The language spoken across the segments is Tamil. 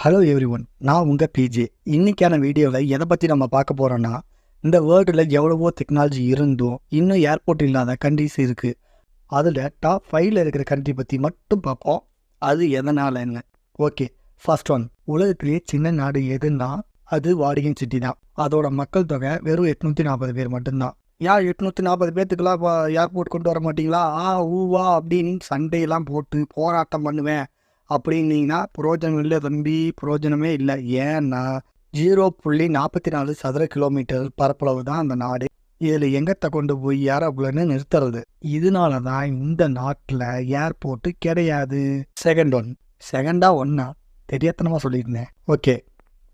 ஹலோ எவ்ரிஒன், நான் உங்கள் பிஜே. இன்னைக்கான வீடியோவில் எதை பற்றி நம்ம பார்க்க போகிறோன்னா, இந்த வேர்ல்டில் எவ்வளவோ டெக்னாலஜி இருந்தும் இன்னும் ஏர்போர்ட் இல்லாத கண்ட்ரிஸ் இருக்குது. அதில் டாப் 5ல் இருக்கிற கண்ட்ரி பற்றி மட்டும் பார்ப்போம். அது எதனாலன்னு. Okay, first one. உலகத்திலேயே சின்ன நாடு எதுன்னா அது வாடிகன் சிட்டி தான். அதோட மக்கள் தொகை வெறும் 840 பேர் மட்டும்தான். 840 பேர்த்துக்கெல்லாம் ஏர்போர்ட் கொண்டு வர மாட்டிங்களா, ஊவா அப்படின்னு சண்டையெல்லாம் போட்டு போராட்டம் பண்ணுவேன் அப்படின்னீங்கன்னா புரோஜனம் இல்லை தம்பி, புரோஜனமே இல்லை. ஏன்னா 0.44 சதுர கிலோமீட்டர் பரப்பளவு தான் அந்த நாடு. இதில் எங்கத்தை கொண்டு போய் ஏரோப்ளேன்னு நிறுத்துறது. இதனால தான் இந்த நாட்டில் ஏர்போர்ட்டு கிடையாது. செகண்டாக ஒன்றா தெரியாதனமாக சொல்லியிருந்தேன். ஓகே,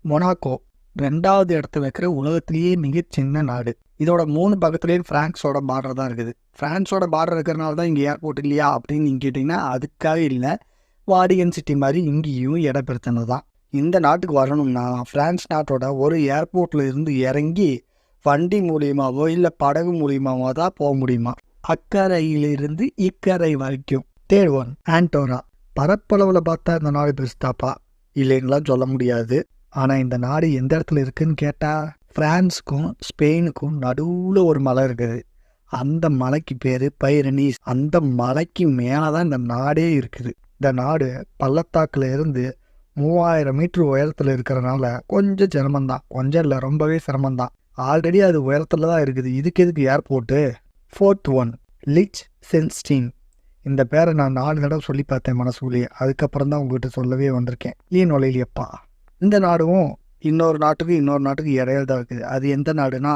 மொனாக்கோ 2வது இடத்துல இருக்கிற உலகத்திலேயே மிக சின்ன நாடு. இதோட 3 பக்கத்துலேயும் ஃப்ரான்ஸோட பார்டர் தான் இருக்குது. ஃப்ரான்ஸோட பார்டர் இருக்கிறனால தான் இங்கே ஏர்போர்ட் இல்லையா அப்படின்னு நீங்கள் கேட்டிங்கன்னா அதுக்காக இல்லை. வாடிகன் சிட்டி மாதிரி இங்கேயும் இடப்பெருத்தனை தான். இந்த நாட்டுக்கு வரணும்னா ஃப்ரான்ஸ் நாட்டோட ஒரு ஏர்போர்ட்டில் இருந்து இறங்கி வண்டி மூலியமாவோ இல்லை படகு மூலியமாவோ தான் போக முடியுமா, அக்கறையிலிருந்து இக்கரை வரைக்கும். Third one, Andorra. பரப்பளவில் பார்த்தா இந்த நாடு பெருசாப்பா இல்லைன்னுலாம் சொல்ல முடியாது. ஆனால் இந்த நாடு எந்த இடத்துல இருக்குன்னு கேட்டால் ஃப்ரான்ஸுக்கும் ஸ்பெயினுக்கும் நடுவில் ஒரு மலை இருக்குது. அந்த மலைக்கு பேர் பைரனீஸ். அந்த மலைக்கு மேலே தான் இந்த நாடே இருக்குது. இந்த நாடு பள்ளத்தாக்கில் இருந்து 3000 மீட்டர் உயரத்தில் இருக்கிறனால கொஞ்சம் சிரமந்தான். கொஞ்சம் இல்லை, ரொம்பவே சிரமந்தான். ஆல்ரெடி அது உயரத்தில் தான் இருக்குது. இதுக்கு எதுக்கு ஏர்போர்ட்டு? Fourth one, லிச்டென்ஸ்டைன். இந்த பேரை நான் 4 தடவை சொல்லி பார்த்தேன் மனசுக்குள்ளேயே. அதுக்கப்புறம் தான் உங்ககிட்ட சொல்லவே வந்திருக்கேன். நுழையிலியப்பா. இந்த நாடும் இன்னொரு நாட்டுக்கு இடையில தான் இருக்குது. அது எந்த நாடுனா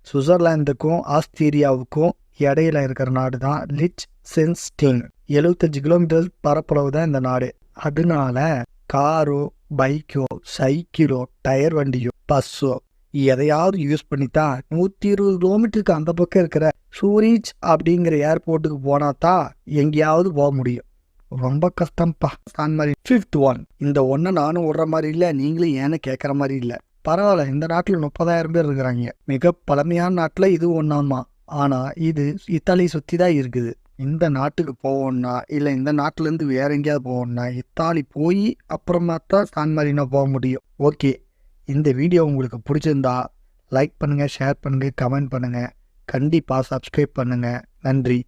சுவிட்சர்லாந்துக்கும் ஆஸ்திரேலியாவுக்கும் இடையில இருக்கிற நாடு தான் லிச்டென்ஸ்டைன். 75 கிலோமீட்டர் பரப்பளவு தான் இந்த நாடு. அதனால காரோ, பைக்கோ, சைக்கிளோ, டயர் வண்டியோ, பஸ்ஸோ எதையாவது யூஸ் பண்ணித்தான் 120 கிலோமீட்டருக்கு அந்த பக்கம் இருக்கிற சூரிச் அப்படிங்கிற ஏர்போர்ட்டுக்கு போனா தான் எங்கேயாவது போக முடியும். ரொம்ப கஷ்டம்ப்பா. Fifth one. இந்த ஒன்றை நானும் விடுற மாதிரி இல்லை, நீங்களும் ஏன்னு கேட்குற மாதிரி இல்லை. பரவாயில்ல, இந்த நாட்டில் 30,000 பேர் இருக்கிறாங்க. மிக பழமையான நாட்டில் இது ஒன்றாமா. ஆனால் இது இத்தாலி சுற்றி தான் இருக்குது. இந்த நாட்டுக்கு போவோம்னா இல்லை இந்த நாட்டிலேருந்து வேற எங்கேயாவது போவோம்னா இத்தாலி போய் அப்புறமா தான் சான் மாரினோ போக முடியும். ஓகே, இந்த வீடியோ உங்களுக்கு பிடிச்சிருந்தா லைக் பண்ணுங்கள், ஷேர் பண்ணுங்கள், கமெண்ட் பண்ணுங்கள். கண்டிப்பாக சப்ஸ்கிரைப் பண்ணுங்கள். நன்றி.